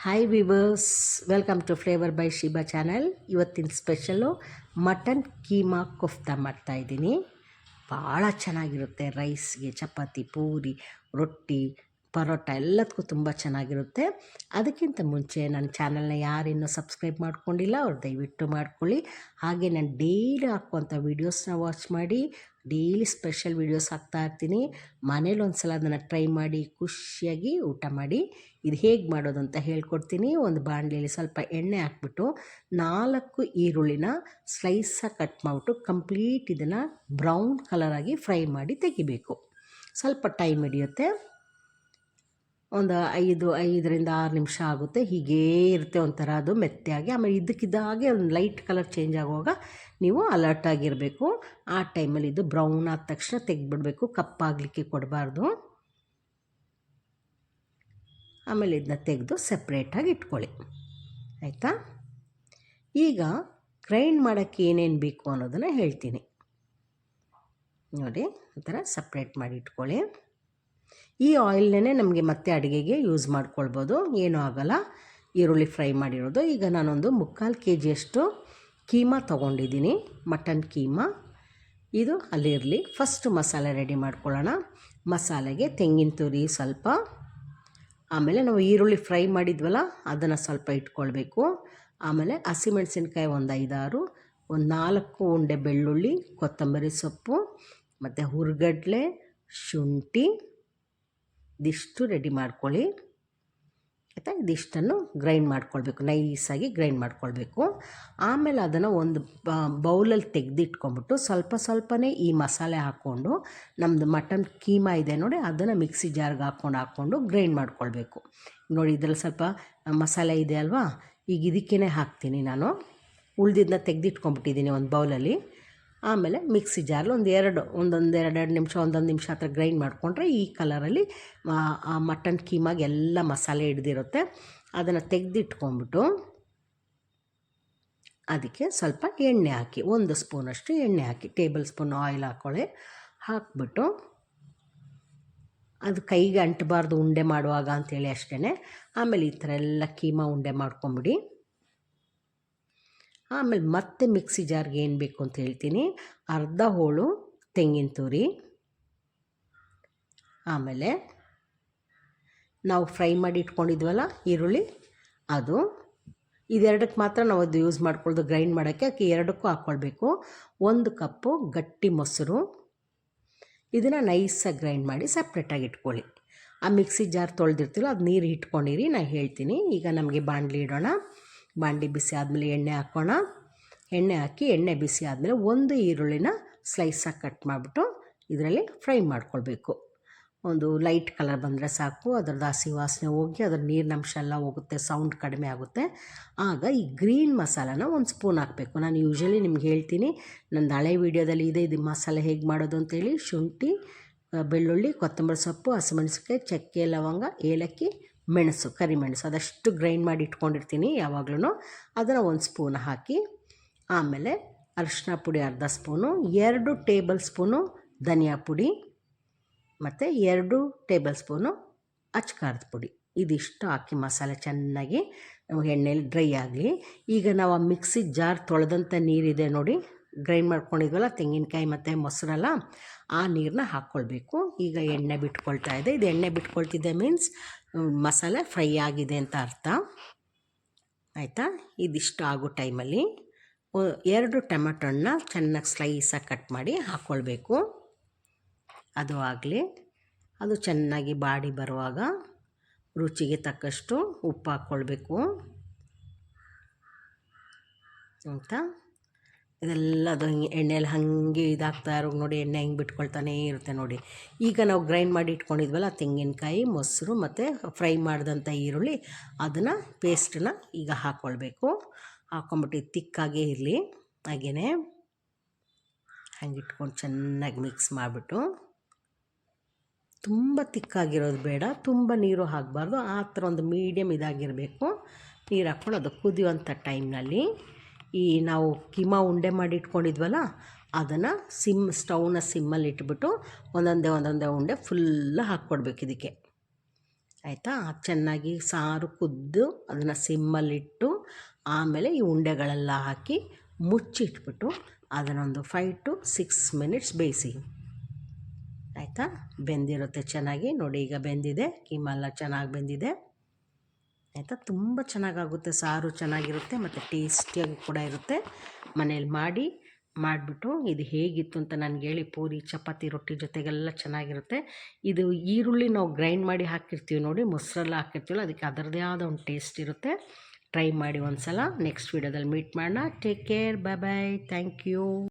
Hi viewers, welcome to flavour by Shiba channel. ಇವತ್ತಿನ special mutton keema kofta ಮಾಡ್ತಾಯಿದ್ದೀನಿ. ಭಾಳ ಚೆನ್ನಾಗಿರುತ್ತೆ. ರೈಸ್ಗೆ, ಚಪಾತಿ, ಪೂರಿ, ರೊಟ್ಟಿ, ಪರೋಟ ಎಲ್ಲದಕ್ಕೂ ತುಂಬ ಚೆನ್ನಾಗಿರುತ್ತೆ. ಅದಕ್ಕಿಂತ ಮುಂಚೆ ನನ್ನ ಚಾನಲ್ನ ಯಾರಿನ್ನೂ ಸಬ್ಸ್ಕ್ರೈಬ್ ಮಾಡ್ಕೊಂಡಿಲ್ಲ ಅವ್ರು ದಯವಿಟ್ಟು ಮಾಡ್ಕೊಳ್ಳಿ. ಹಾಗೆ ನಾನು ಡೈಲಿ ಹಾಕುವಂಥ ವೀಡಿಯೋಸ್ನ ವಾಚ್ ಮಾಡಿ. ಡೈಲಿ ಸ್ಪೆಷಲ್ ವೀಡಿಯೋಸ್ ಹಾಕ್ತಾಯಿರ್ತೀನಿ. ಮನೇಲಿ ಒಂದು ಸಲ ಅದನ್ನು ಟ್ರೈ ಮಾಡಿ ಖುಷಿಯಾಗಿ ಊಟ ಮಾಡಿ. ಇದು ಹೇಗೆ ಮಾಡೋದು ಅಂತ ಹೇಳ್ಕೊಡ್ತೀನಿ. ಒಂದು ಬಾಣಲೆಯಲ್ಲಿ ಸ್ವಲ್ಪ ಎಣ್ಣೆ ಹಾಕ್ಬಿಟ್ಟು 4 ಈರುಳ್ಳಿನ ಸ್ಲೈಸಾಗಿ ಕಟ್ ಮಾಡಿಬಿಟ್ಟು ಕಂಪ್ಲೀಟ್ ಇದನ್ನು ಬ್ರೌನ್ ಕಲರಾಗಿ ಫ್ರೈ ಮಾಡಿ ತೆಗಿಬೇಕು. ಸ್ವಲ್ಪ ಟೈಮ್ ಹಿಡಿಯುತ್ತೆ. ಒಂದು 5ರಿಂದ 6 ನಿಮಿಷ ಆಗುತ್ತೆ. ಹೀಗೇ ಇರುತ್ತೆ ಒಂಥರ ಅದು ಮೆತ್ತಗೆ. ಆಮೇಲೆ ಇದ್ದಕ್ಕಿದ್ದಾಗೆ ಒಂದು ಲೈಟ್ ಕಲರ್ ಚೇಂಜ್ ಆಗುವಾಗ ನೀವು ಅಲರ್ಟ್ ಆಗಿರಬೇಕು. ಆ ಟೈಮಲ್ಲಿ ಇದು ಬ್ರೌನ್ ಆದ ತಕ್ಷಣ ತೆಗೆದ್ಬಿಡಬೇಕು. ಕಪ್ಪಾಗಲಿಕ್ಕೆ ಕೊಡಬಾರ್ದು. ಆಮೇಲೆ ಇದನ್ನ ತೆಗೆದು ಸಪ್ರೇಟಾಗಿ ಇಟ್ಕೊಳ್ಳಿ, ಆಯಿತಾ. ಈಗ ಗ್ರೈಂಡ್ ಮಾಡೋಕ್ಕೆ ಏನೇನು ಬೇಕು ಅನ್ನೋದನ್ನು ಹೇಳ್ತೀನಿ ನೋಡಿ. ಈ ಥರ ಸಪ್ರೇಟ್ ಮಾಡಿ ಇಟ್ಕೊಳ್ಳಿ. ಈ ಆಯಿಲ್ನೇ ನಮಗೆ ಮತ್ತೆ ಅಡುಗೆಗೆ ಯೂಸ್ ಮಾಡ್ಕೊಳ್ಬೋದು, ಏನೂ ಆಗೋಲ್ಲ. ಈರುಳ್ಳಿ ಫ್ರೈ ಮಾಡಿರೋದು. ಈಗ ನಾನೊಂದು 3/4 kg ಕೀಮಾ ತೊಗೊಂಡಿದ್ದೀನಿ, ಮಟನ್ ಕೀಮಾ. ಇದು ಅಲ್ಲಿರಲಿ. ಫಸ್ಟು ಮಸಾಲೆ ರೆಡಿ ಮಾಡ್ಕೊಳ್ಳೋಣ. ಮಸಾಲೆಗೆ ತೆಂಗಿನ ತುರಿ ಸ್ವಲ್ಪ, ಆಮೇಲೆ ನಾವು ಈರುಳ್ಳಿ ಫ್ರೈ ಮಾಡಿದ್ವಲ್ಲ ಅದನ್ನು ಸ್ವಲ್ಪ ಇಟ್ಕೊಳ್ಬೇಕು. ಆಮೇಲೆ ಹಸಿಮೆಣಸಿನ್ಕಾಯಿ ಒಂದು 5-6, ಒಂದು 4 ಉಂಡೆ ಬೆಳ್ಳುಳ್ಳಿ, ಕೊತ್ತಂಬರಿ ಸೊಪ್ಪು ಮತ್ತು ಹುರ್ಗಡ್ಲೆ, ಶುಂಠಿ, ಇದಿಷ್ಟು ರೆಡಿ ಮಾಡ್ಕೊಳ್ಳಿ, ಆಯಿತಾ. ಇದಿಷ್ಟನ್ನು ಗ್ರೈಂಡ್ ಮಾಡ್ಕೊಳ್ಬೇಕು, ನೈಸಾಗಿ ಗ್ರೈಂಡ್ ಮಾಡ್ಕೊಳ್ಬೇಕು. ಆಮೇಲೆ ಅದನ್ನು ಒಂದು ಬೌಲಲ್ಲಿ ತೆಗೆದಿಟ್ಕೊಂಬಿಟ್ಟು ಸ್ವಲ್ಪನೇ ಈ ಮಸಾಲೆ ಹಾಕ್ಕೊಂಡು, ನಮ್ಮದು ಮಟನ್ ಕೀಮಾ ಇದೆ ನೋಡಿ, ಅದನ್ನು ಮಿಕ್ಸಿ ಜಾರ್ಗೆ ಹಾಕ್ಕೊಂಡು ಗ್ರೈಂಡ್ ಮಾಡ್ಕೊಳ್ಬೇಕು. ನೋಡಿ ಇದರಲ್ಲಿ ಸ್ವಲ್ಪ ಮಸಾಲೆ ಇದೆ ಅಲ್ವಾ, ಈಗ ಇದಕ್ಕೇ ಹಾಕ್ತೀನಿ ನಾನು. ಉಳಿದಿದ್ದನ್ನ ತೆಗೆದಿಟ್ಕೊಂಬಿಟ್ಟಿದ್ದೀನಿ ಒಂದು ಬೌಲಲ್ಲಿ. ಆಮೇಲೆ ಮಿಕ್ಸಿ ಜಾರಲ್ಲಿ ಒಂದೆರಡು ನಿಮಿಷ, 1 ನಿಮಿಷ ಹತ್ರ ಗ್ರೈಂಡ್ ಮಾಡಿಕೊಂಡ್ರೆ ಈ ಕಲರಲ್ಲಿ ಆ ಮಟನ್ ಕೀಮಾಗೆ ಎಲ್ಲ ಮಸಾಲೆ ಹಿಡ್ದಿರುತ್ತೆ. ಅದನ್ನು ತೆಗೆದಿಟ್ಕೊಂಬಿಟ್ಟು ಅದಕ್ಕೆ ಸ್ವಲ್ಪ ಎಣ್ಣೆ ಹಾಕಿ, 1 ಸ್ಪೂನಷ್ಟು ಎಣ್ಣೆ ಹಾಕಿ, ಟೇಬಲ್ ಸ್ಪೂನ್ ಆಯಿಲ್ ಹಾಕ್ಬಿಟ್ಟು ಅದು ಕೈಗೆ ಅಂಟಬಾರ್ದು ಉಂಡೆ ಮಾಡುವಾಗ ಅಂಥೇಳಿ ಅಷ್ಟೇ. ಆಮೇಲೆ ಈ ಥರ ಎಲ್ಲ ಕೀಮಾ ಉಂಡೆ ಮಾಡ್ಕೊಂಬಿಡಿ. ಆಮೇಲೆ ಮತ್ತೆ ಮಿಕ್ಸಿ ಜಾರ್ಗೆ ಏನು ಬೇಕು ಅಂತ ಹೇಳ್ತೀನಿ. ಅರ್ಧ ಹೋಳು ತೆಂಗಿನ ತುರಿ, ಆಮೇಲೆ ನಾವು ಫ್ರೈ ಮಾಡಿ ಇಟ್ಕೊಂಡಿದ್ವಲ್ಲ ಈರುಳ್ಳಿ, ಅದು ಇದೆರಡಕ್ಕೆ ಮಾತ್ರ ನಾವು ಅದು ಯೂಸ್ ಮಾಡ್ಕೊಳ್ಳೋದು ಗ್ರೈಂಡ್ ಮಾಡೋಕ್ಕೆ. ಎರಡಕ್ಕೂ ಹಾಕ್ಕೊಳ್ಬೇಕು. 1 ಕಪ್ಪು ಗಟ್ಟಿ ಮೊಸರು, ಇದನ್ನು ನೈಸಾಗಿ ಗ್ರೈಂಡ್ ಮಾಡಿ ಸಪ್ರೇಟಾಗಿ ಇಟ್ಕೊಳ್ಳಿ. ಆ ಮಿಕ್ಸಿ ಜಾರ್ ತೊಳೆದಿರ್ತೀವಲ್ಲ ಅದು ನೀರು ಇಟ್ಕೊಂಡಿರಿ, ನಾನು ಹೇಳ್ತೀನಿ. ಈಗ ನಮಗೆ ಬಾಣಲಿ ಇಡೋಣ. ಬಾಣಲಿ ಬಿಸಿ ಆದಮೇಲೆ ಎಣ್ಣೆ ಹಾಕೋಣ. ಎಣ್ಣೆ ಹಾಕಿ ಎಣ್ಣೆ ಬಿಸಿ ಆದಮೇಲೆ 1 ಈರುಳ್ಳಿನ ಸ್ಲೈಸಾಗಿ ಕಟ್ ಮಾಡಿಬಿಟ್ಟು ಇದರಲ್ಲಿ ಫ್ರೈ ಮಾಡ್ಕೊಳ್ಬೇಕು. ಒಂದು ಲೈಟ್ ಕಲರ್ ಬಂದರೆ ಸಾಕು. ಅದರದ್ದು ಹಸಿ ವಾಸನೆ ಹೋಗಿ ಅದರ ನೀರಿನಂಶ ಎಲ್ಲ ಹೋಗುತ್ತೆ, ಸೌಂಡ್ ಕಡಿಮೆ ಆಗುತ್ತೆ. ಆಗ ಈ ಗ್ರೀನ್ ಮಸಾಲಾನ 1 ಸ್ಪೂನ್ ಹಾಕಬೇಕು. ನಾನು ಯೂಶ್ವಲಿ ನಿಮ್ಗೆ ಹೇಳ್ತೀನಿ, ನನ್ನ ಹಳೆ ವೀಡಿಯೋದಲ್ಲಿ ಇದು ಮಸಾಲೆ ಹೇಗೆ ಮಾಡೋದು ಅಂತೇಳಿ. ಶುಂಠಿ, ಬೆಳ್ಳುಳ್ಳಿ, ಕೊತ್ತಂಬರಿ ಸೊಪ್ಪು, ಹಸಿಮೆಣಸಿನ್ಕಾಯಿ, ಚಕ್ಕೆ, ಲವಂಗ, ಏಲಕ್ಕಿ, ಮೆಣಸು, ಕರಿಮೆಣಸು ಅದಷ್ಟು ಗ್ರೈಂಡ್ ಮಾಡಿ ಇಟ್ಕೊಂಡಿರ್ತೀನಿ ಯಾವಾಗಲೂ. ಅದನ್ನು 1 ಸ್ಪೂನ್ ಹಾಕಿ, ಆಮೇಲೆ ಅರಿಶಿನ ಪುಡಿ ಅರ್ಧ ಸ್ಪೂನು, 2 ಟೇಬಲ್ ಸ್ಪೂನು ಧನಿಯಾ ಪುಡಿ ಮತ್ತು 2 ಟೇಬಲ್ ಸ್ಪೂನು ಅಚ್ಕಾರದ ಪುಡಿ, ಇದಿಷ್ಟು ಹಾಕಿ ಮಸಾಲೆ ಚೆನ್ನಾಗಿ ಎಣ್ಣೆಯಲ್ಲಿ ಡ್ರೈ ಆಗಲಿ. ಈಗ ನಾವು ಆ ಮಿಕ್ಸಿ ಜಾರ್ ತೊಳೆದಂಥ ನೀರಿದೆ ನೋಡಿ, ಗ್ರೈಂಡ್ ಮಾಡ್ಕೊಂಡಿದ್ವಲ್ಲ ತೆಂಗಿನಕಾಯಿ ಮತ್ತು ಮೊಸರಲ್ಲ, ಆ ನೀರನ್ನ ಹಾಕ್ಕೊಳ್ಬೇಕು. ಈಗ ಎಣ್ಣೆ ಬಿಟ್ಕೊಳ್ತಾ ಇದೆ. ಇದು ಎಣ್ಣೆ ಬಿಟ್ಕೊಳ್ತಿದ್ದೆ ಮೀನ್ಸ್ ಮಸಾಲೆ ಫ್ರೈ ಆಗಿದೆ ಅಂತ ಅರ್ಥ, ಆಯಿತಾ. ಇದಿಷ್ಟು ಆಗೋ ಟೈಮಲ್ಲಿ 2 ಟೊಮೆಟೊ ಹಣ್ಣನ್ನ ಚೆನ್ನಾಗಿ ಸ್ಲೈಸಾಗಿ ಕಟ್ ಮಾಡಿ ಹಾಕ್ಕೊಳ್ಬೇಕು. ಅದು ಆಗಲಿ. ಅದು ಚೆನ್ನಾಗಿ ಬಾಡಿ ಬರುವಾಗ ರುಚಿಗೆ ತಕ್ಕಷ್ಟು ಉಪ್ಪು ಹಾಕ್ಕೊಳ್ಬೇಕು, ಆಯಿತಾ. ಇದೆಲ್ಲ ಅದು ಹಿಂಗೆ ಎಣ್ಣೆಯಲ್ಲಿ ಹಾಗೆ ಇದಾಗ್ತಾ ಇರೋ ನೋಡಿ, ಎಣ್ಣೆ ಹಿಂಗೆ ಬಿಟ್ಕೊಳ್ತಾನೇ ಇರುತ್ತೆ ನೋಡಿ. ಈಗ ನಾವು ಗ್ರೈಂಡ್ ಮಾಡಿ ಇಟ್ಕೊಂಡಿದ್ವಲ್ಲ ತೆಂಗಿನಕಾಯಿ, ಮೊಸರು ಮತ್ತು ಫ್ರೈ ಮಾಡಿದಂಥ ಈರುಳ್ಳಿ, ಅದನ್ನು ಪೇಸ್ಟನ್ನ ಈಗ ಹಾಕ್ಕೊಳ್ಬೇಕು. ಹಾಕ್ಕೊಂಬಿಟ್ಟು ತಿಕ್ಕಾಗೇ ಇರಲಿ. ಹಾಗೆಯೇ ಹಂಗೆ ಇಟ್ಕೊಂಡು ಚೆನ್ನಾಗಿ ಮಿಕ್ಸ್ ಮಾಡಿಬಿಟ್ಟು, ತುಂಬ ತಿಕ್ಕಾಗಿರೋದು ಬೇಡ, ತುಂಬ ನೀರು ಹಾಕಬಾರ್ದು, ಆ ಥರ ಒಂದು ಮೀಡಿಯಮ್ ಇದಾಗಿರಬೇಕು. ನೀರು ಹಾಕ್ಕೊಂಡು ಅದು ಕುದಿಯುವಂಥ ಟೈಮ್ನಲ್ಲಿ ಈ ನಾವು ಕೀಮಾ ಉಂಡೆ ಮಾಡಿ ಇಟ್ಕೊಂಡಿದ್ವಲ್ಲ ಅದನ್ನು ಸ್ಟವ್ನ ಸಿಮ್ಮಲ್ಲಿ ಇಟ್ಬಿಟ್ಟು ಒಂದೊಂದೇ ಉಂಡೆ ಫುಲ್ ಹಾಕ್ಕೊಡ್ಬೇಕು ಇದಕ್ಕೆ, ಆಯಿತಾ. ಚೆನ್ನಾಗಿ ಸಾರು ಕುದ್ದು ಅದನ್ನು ಸಿಮ್ಮಲ್ಲಿಟ್ಟು ಆಮೇಲೆ ಈ ಉಂಡೆಗಳೆಲ್ಲ ಹಾಕಿ ಮುಚ್ಚಿಟ್ಬಿಟ್ಟು ಅದನ್ನೊಂದು 5 to 6 ಮಿನಿಟ್ಸ್ ಬೇಯಿಸಿ. ಆಯಿತಾ. ಬೆಂದಿರುತ್ತೆ ಚೆನ್ನಾಗಿ. ನೋಡಿ ಈಗ ಬೆಂದಿದೆ, ಕೀಮಾ ಎಲ್ಲ ಚೆನ್ನಾಗಿ ಬೆಂದಿದೆ. ಆಯಿತಾ. ತುಂಬ ಚೆನ್ನಾಗಾಗುತ್ತೆ, ಸಾರು ಚೆನ್ನಾಗಿರುತ್ತೆ ಮತ್ತು ಟೇಸ್ಟಿಯಾಗಿ ಕೂಡ ಇರುತ್ತೆ. ಮನೇಲಿ ಮಾಡಿಬಿಟ್ಟು ಇದು ಹೇಗಿತ್ತು ಅಂತ ನನಗೆ ಹೇಳಿ. ಪೂರಿ, ಚಪಾತಿ, ರೊಟ್ಟಿ ಜೊತೆಗೆಲ್ಲ ಚೆನ್ನಾಗಿರುತ್ತೆ. ಇದು ಈರುಳ್ಳಿ ನಾವು ಗ್ರೈಂಡ್ ಮಾಡಿ ಹಾಕಿರ್ತೀವಿ ನೋಡಿ, ಮೊಸರೆಲ್ಲ ಹಾಕಿರ್ತೀವಲ್ಲ, ಅದಕ್ಕೆ ಅದರದ್ದೇ ಆದ ಒಂದು ಟೇಸ್ಟ್ ಇರುತ್ತೆ. ಟ್ರೈ ಮಾಡಿ ಒಂದು ಸಲ. ನೆಕ್ಸ್ಟ್ ವೀಡಿಯೋದಲ್ಲಿ ಮೀಟ್ ಮಾಡೋಣ. Take care, bye bye, thank you.